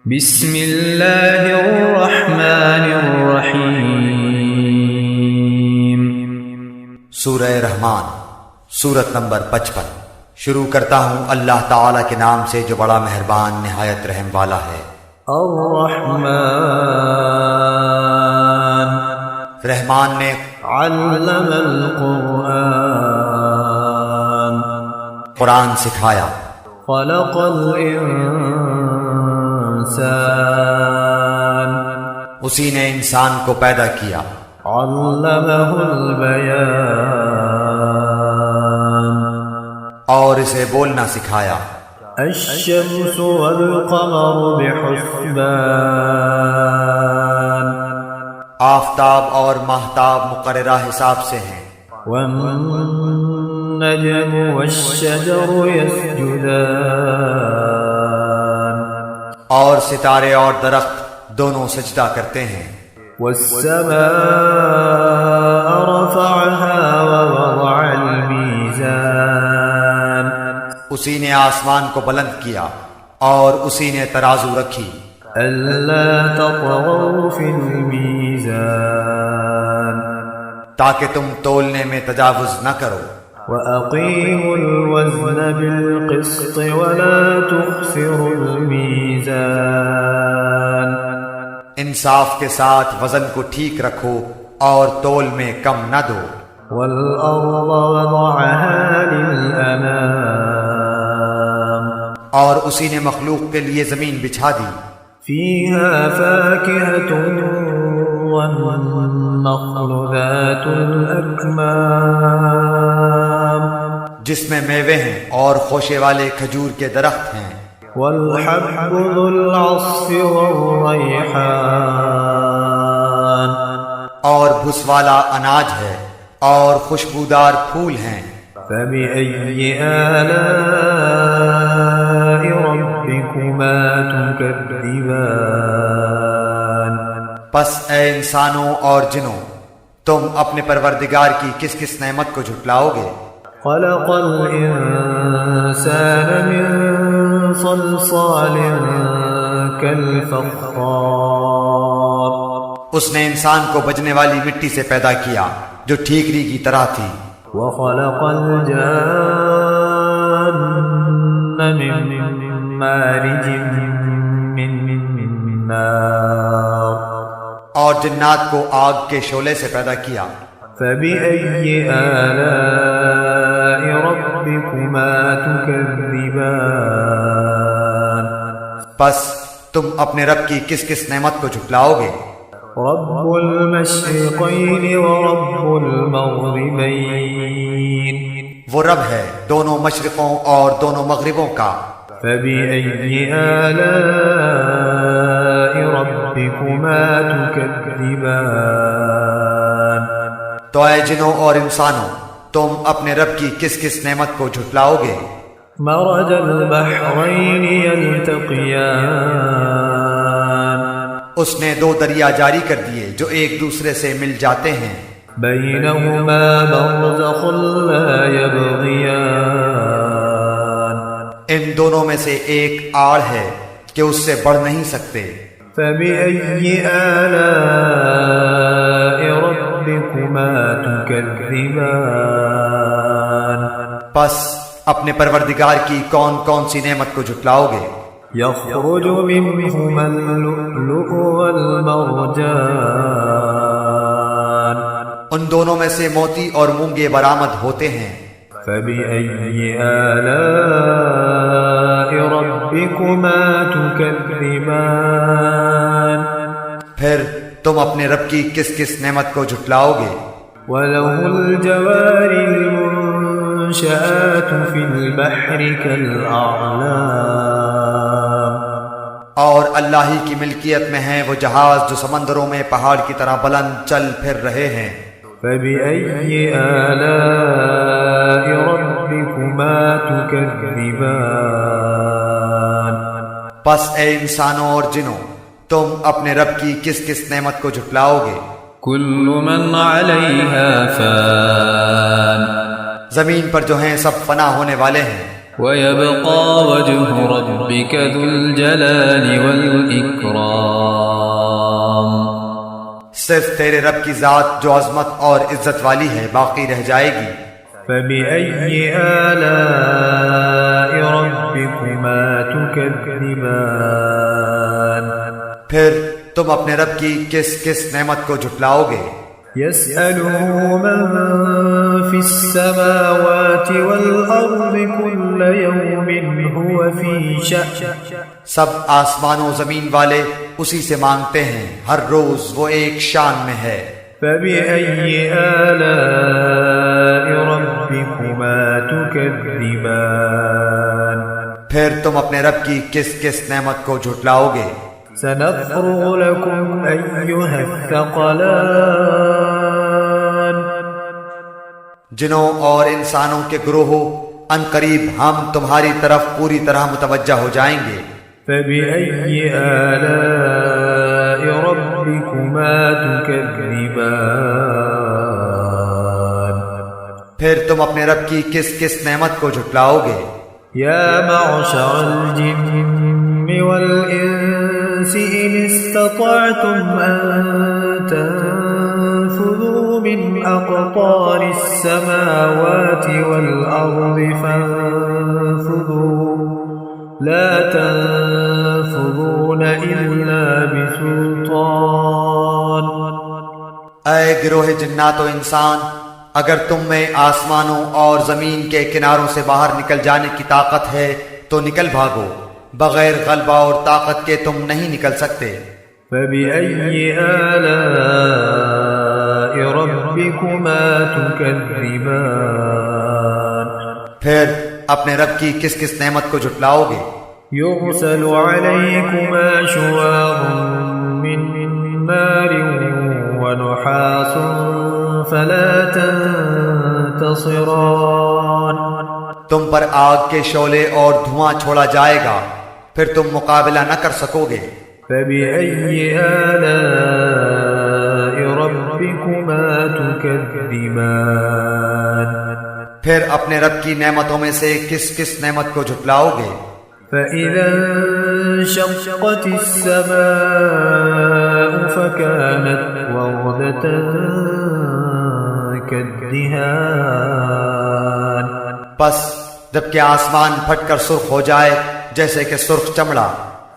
بسم اللہ الرحمن الرحیم۔ سورہ رحمان، سورت نمبر 55۔ شروع کرتا ہوں اللہ تعالیٰ کے نام سے جو بڑا مہربان نہایت رحم والا ہے۔ الرحمن، رحمان نے علم القرآن، قرآن سکھایا۔ خلق الانسان، اسی نے انسان کو پیدا کیا۔ علمہ البیان، اور اسے بولنا سکھایا۔ الشمس والقمر بحسبان، آفتاب اور ماہتاب مقررہ حساب سے ہیں۔ والنجم والشجر يسجدان، اور ستارے اور درخت دونوں سجدہ کرتے ہیں۔ والسماء رفعها ووضع الميزان، اسی نے آسمان کو بلند کیا اور اسی نے ترازو رکھی۔ ألا تطغوا في الميزان، تاکہ تم تولنے میں تجاوز نہ کرو۔ وأقيموا الوزن بالقسط ولا تخسروا الميزان، انصاف کے ساتھ وزن کو ٹھیک رکھو اور تول میں کم نہ دو۔ والأرض وضعها للأنام، اور اسی نے مخلوق کے لیے زمین بچھا دی۔ فيها فاكهة والنخل ذات الأكمام، جس میں میوے ہیں اور خوشے والے کھجور کے درخت ہیں۔ والحب ذو العصف والريحان، اور بھس والا اناج ہے اور خوشبودار پھول ہیں۔ فبأي آلاء ربكما تكذبان، پس اے انسانوں اور جنوں، تم اپنے پروردگار کی کس کس نعمت کو جھٹلاؤ گے؟ خلق الإنسان من صلصال كالفخار، اس نے انسان کو بجنے والی مٹی سے پیدا کیا جو ٹھیکری کی طرح تھی۔ وخلق الجان من مارج من نار، اور جنات کو آگ کے شعلے سے پیدا کیا۔ فبأي آلاء ربكما تكذبان، پس تم اپنے رب کی کس کس نعمت کو جھٹلاؤ گے؟ رب المشرقين ورب المغربين، وہ رب ہے دونوں مشرقوں اور دونوں مغربوں کا۔ فبأي آلاء ربكما تكذبان، تو اے جنوں اور انسانوں، تم اپنے رب کی کس کس نعمت کو جھٹلاؤ گے؟ مرج البحرين يلتقيان، اس نے دو دریا جاری کر دیے جو ایک دوسرے سے مل جاتے ہیں۔ بينهما برزخ لا يبغيان، ان دونوں میں سے ایک آڑ ہے کہ اس سے بڑھ نہیں سکتے۔ فبأي آلاء ربكما تكذبان، پس اپنے پروردگار کی کون کون سی نعمت کو جھٹلاؤ گے؟ يخرج منهما اللؤلؤ والمرجان، ان دونوں میں سے موتی اور مونگے برآمد ہوتے ہیں۔ فبأي آلاء ربكما تكذبان، پھر تم اپنے رب کی کس کس نعمت کو جھٹلاؤ گے؟ وله الجوار المنشآت في البحر كالأعلام، اور اللہ ہی کی ملکیت میں ہیں وہ جہاز جو سمندروں میں پہاڑ کی طرح بلند چل پھر رہے ہیں۔ فبأي آلاء ربكما تكذبان، پس اے انسانوں اور جنوں، تم اپنے رب کی کس کس نعمت کو جھٹلاؤ گے؟ كل من عليها فان، زمین پر جو ہیں سب فنا ہونے والے ہیں۔ ويبقى وجه ربك ذو الجلال والإكرام. صرف تیرے رب کی ذات جو عظمت اور عزت والی ہے باقی رہ جائے گی. فبأي آلاء ربكما تكذبان. پھر تم اپنے رب کی کس کس نعمت کو جھٹلاؤ گے؟ يسأله من في السماوات والأرض كل يوم هو في شأن. سب آسمان و زمین والے اسی سے مانگتے ہیں، ہر روز وہ ایک شان میں ہے. فبأي آلاء ربكما تكذبان. پھر تم اپنے رب کی کس کس نعمت کو جھٹلاؤ گے؟ سنفرغ لكم أيها الثقلان. جنوں اور انسانوں کے گروہوں ان قریب ہم تمہاری طرف پوری طرح متوجہ ہو جائیں گے. فبأي آلاء ربكما تكذبان. پھر تم اپنے رب کی کس کس نعمت کو جھٹلاؤ گے؟ يا معشر الجن والإنس إن استطعتم أن تنفذوا من أقطار السماوات والأرض فانفذوا لا تنفذون إلا بسلطان. اے گروہ جنات و انسان، اگر تم میں آسمانوں اور زمین کے کناروں سے باہر نکل جانے کی طاقت ہے تو نکل بھاگو، بغیر غلبہ اور طاقت کے تم نہیں نکل سکتے. فبأي آلاء ربكما تكذبان. پھر اپنے رب کی کس کس نعمت کو جھٹلاؤ گے؟ يرسل عليكما شواظ من نار ونحاس فلا تنتصران. تم پر آگ کے شعلے اور دھواں چھوڑا جائے گا، پھر تم مقابلہ نہ کر سکو گے. فبأي آلاء ربكما تكذبان. پھر اپنے رب کی نعمتوں میں سے کس کس نعمت کو جھٹلاؤ گے؟ فإذا انشقت السماء فكانت وردة كالدهان. پس جبکہ آسمان پھٹ کر سرخ ہو جائے جیسے کہ سرخ چمڑا.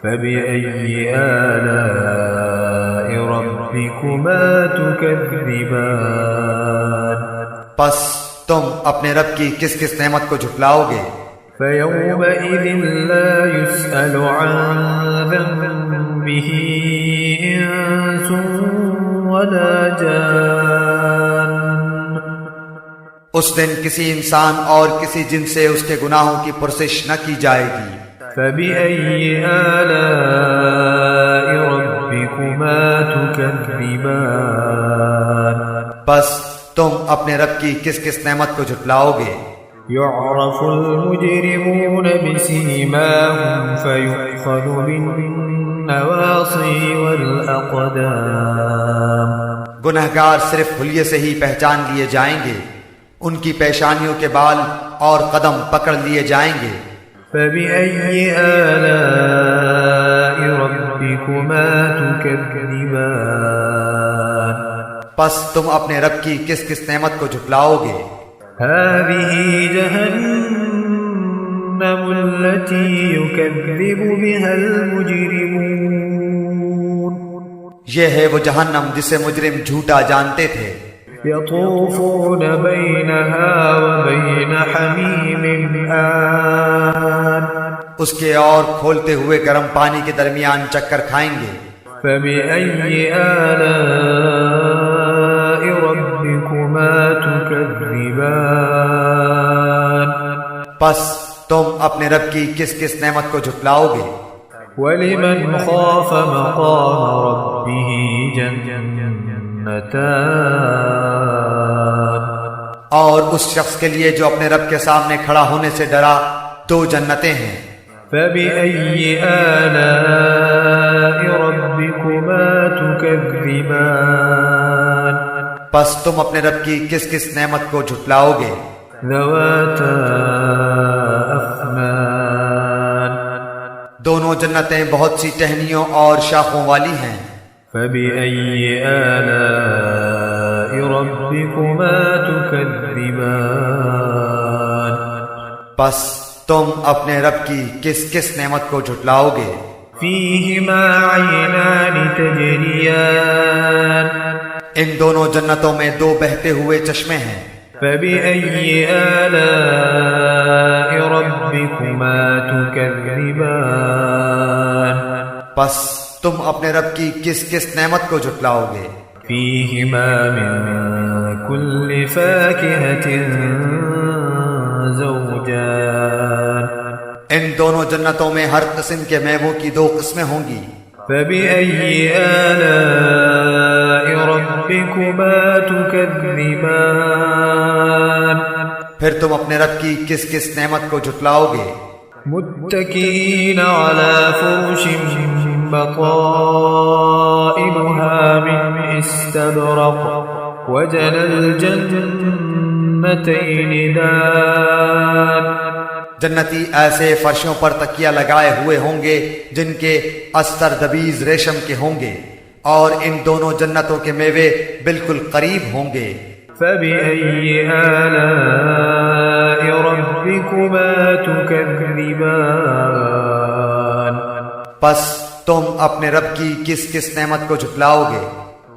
فبأي آلاء ربكما تكذبان. پس تم اپنے رب کی کس کس نعمت کو جھٹلاؤ گے؟ فيومئذ لا يسأل عن ذنبه إنس ولا جان. اس دن کسی انسان اور کسی جن سے اس کے گناہوں کی پرسش نہ کی جائے گی. فبأي آلاء ربكما تكذبان. بس تم اپنے رب کی کس کس نعمت کو جھٹلاؤ گے؟ يعرف المجرمون بسيماهم فيؤخذ بالنواصي والأقدام. گنہگار صرف حلیے سے ہی پہچان لیے جائیں گے، ان کی پیشانیوں کے بال اور قدم پکڑ لیے جائیں گے. فبأي آلاء ربكما تكذبان. پس تم اپنے رب کی کس کس نعمت کو جھٹلاؤ گے؟ هذه جهنم التي يكذب بها المجرمون. یہ ہے وہ جہنم جسے مجرم جھوٹا جانتے تھے. يطوفون بينها وبين حميم آن. اس کے اور کھولتے ہوئے گرم پانی کے درمیان چکر کھائیں گے. فبأي آلاء ربكما تكذبان. پس تم اپنے رب کی کس کس نعمت کو جھٹلاؤ گے؟ ولمن خاف مقام ربه جنتان. اور اس شخص کے لیے جو اپنے رب کے سامنے کھڑا ہونے سے ڈرا 2 جنتیں ہیں. فبأي آلاء ربكما تكذبان. پس تم اپنے رب کی کس کس نعمت کو جھٹلاؤ گے؟ ذواتا أفنان. دونوں جنتیں بہت سی ٹہنیوں اور شاخوں والی ہیں۔ فبأي آلاء ربكما تكذبان پس تم اپنے رب کی کس کس نعمت کو جھٹلاؤ گے؟ فيهما عينان تجريان ان دونوں جنتوں میں دو بہتے ہوئے چشمے ہیں۔ فبأي آلاء ربكما تكذبان پس تم اپنے رب کی کس کس نعمت کو جھٹلاؤ گے؟ فيهما من كل فاكهة زوجان ان دونوں جنتوں میں ہر قسم کے میووں کی دو قسمیں ہوں گی۔ فبأي آلاء ربكما تكذبان پھر تم اپنے رب کی کس کس نعمت کو جھٹلاؤ گے؟ متكئين على فرش بطائنها من استبرق وجنى الجنتين دان جنتی ایسے فرشوں پر تکیہ لگائے ہوئے ہوں گے جن کے استر دبیز ریشم کے ہوں گے، اور ان دونوں جنتوں کے میوے بالکل قریب ہوں گے۔ فبأي آلاء ربكما تكذبان پس تم اپنے رب کی کس کس نعمت کو جھٹلاؤ گے؟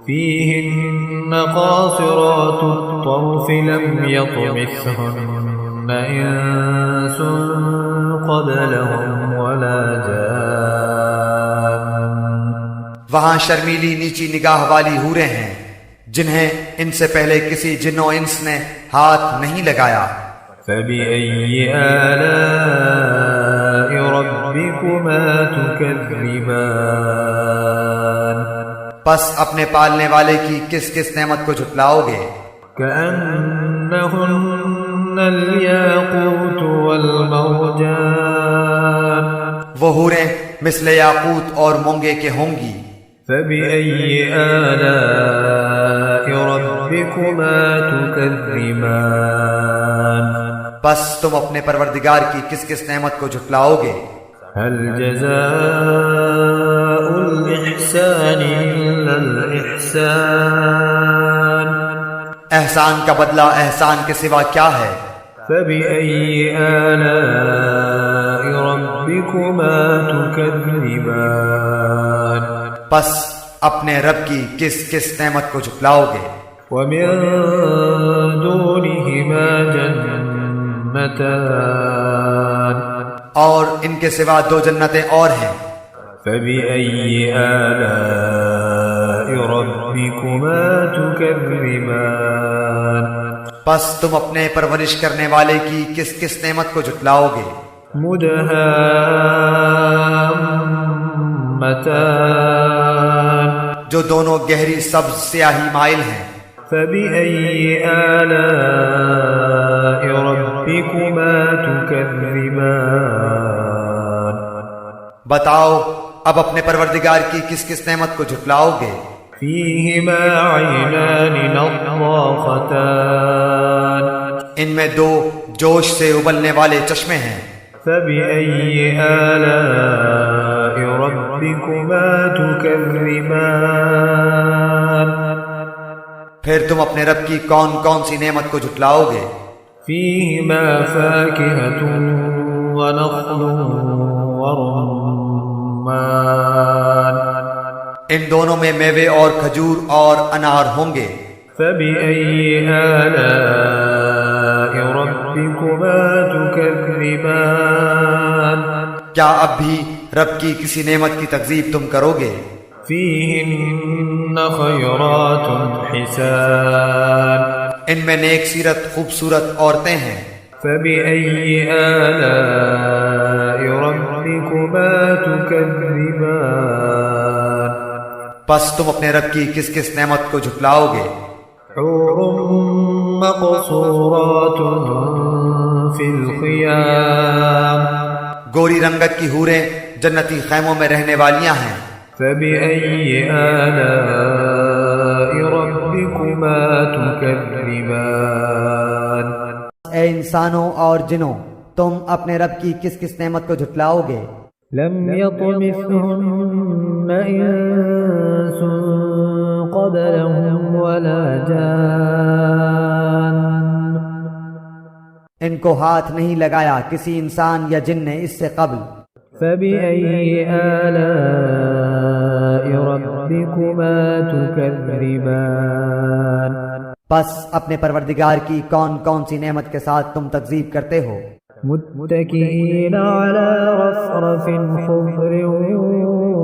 فيهن قاصرات الطرف لم يطمثهن إنس قبلهم ولا جان وہاں شرمیلی نیچی نگاہ والی حوریں ہیں جنہیں ان سے پہلے کسی جن و انس نے ہاتھ نہیں لگایا۔ فبأي آلاء ربكما تكذبان پس اپنے پالنے والے کی کس کس نعمت کو جھٹلاؤ گے؟ كأنهن الياقوت والمرجان وہ حوریں مثل یاقوت اور مونگے کے ہوں گی۔ فبأي آلاء ربكما تكذبان بس تم اپنے پروردگار کی کس کس نعمت کو جھٹلاؤ گے؟ هل جزاء الإحسان إلا الإحسان احسان کا بدلہ احسان کے سوا کیا ہے؟ فبأي آلاء ربكما تكذبان بس اپنے رب کی کس کس نعمت کو جھٹلاؤ گے؟ ومن دونهما جنتان اور ان کے سوا دو جنتیں اور ہیں۔ فبأي آلاء ربكما تكذبان بس تم اپنے پرورش کرنے والے کی کس کس نعمت کو جھٹلاؤ گے؟ مدهامتان جو دونوں گہری سبز سیاہی مائل ہیں۔ فبأي آلاء ربكما تكذبان بتاؤ اب اپنے پروردگار کی کس کس نعمت کو جھٹلاؤ گے؟ فيهما عينان نضاختان ان میں دو جوش سے ابلنے والے چشمے ہیں۔ فبأي آلاء ربكما تكذبان پھر تم اپنے رب کی کون کون سی نعمت کو جھٹلاؤ گے؟ فيهما فاكهة ونخل ورمان ان دونوں میں میوے اور کھجور اور انار ہوں گے۔ فبأي آلاء ربكما تكذبان کیا اب بھی رب کی کسی نعمت کی تکذیب تم کرو گے؟ فيهن خيرات حسان ان میں نیک سیرت خوبصورت عورتیں ہیں۔ فبأي آلاء ربكما تكذبان پس تم اپنے رب کی کس کس نعمت کو جھٹلاؤ گے؟ حور مقصورات في الخيام گوری رنگت کی حوریں جنتی خیموں میں رہنے والیاں ہیں۔ فبأي آلاء ربكما تكذبان اے انسانوں اور جنوں، تم اپنے رب کی کس کس نعمت کو جھٹلاؤ گے؟ لم يطمثهن إنس قبلهم ولا جان ان کو ہاتھ نہیں لگایا کسی انسان یا جن نے اس سے قبل۔ فبأي آلاء ربكما تكذبان بس اپنے پروردگار کی کون کون سی نعمت کے ساتھ تم تکذیب کرتے ہو؟ متكئين على رفرف خضر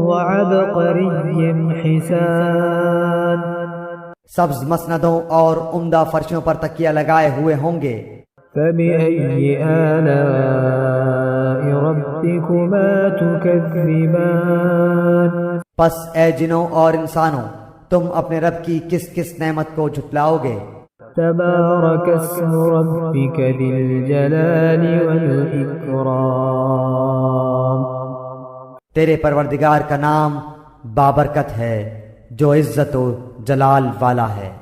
وعبقري حسان سبز مسندوں اور عمدہ فرشوں پر تکیہ لگائے ہوئے ہوں گے۔ فبأي آلاء ربكما تكذبان پس اے جنوں اور انسانوں تم اپنے رب کی کس کس نعمت کو جھٹلاؤ گے؟ تبارك اسم ربك ذي الجلال والإكرام تیرے پروردگار کا نام بابرکت ہے جو عزت و جلال والا ہے۔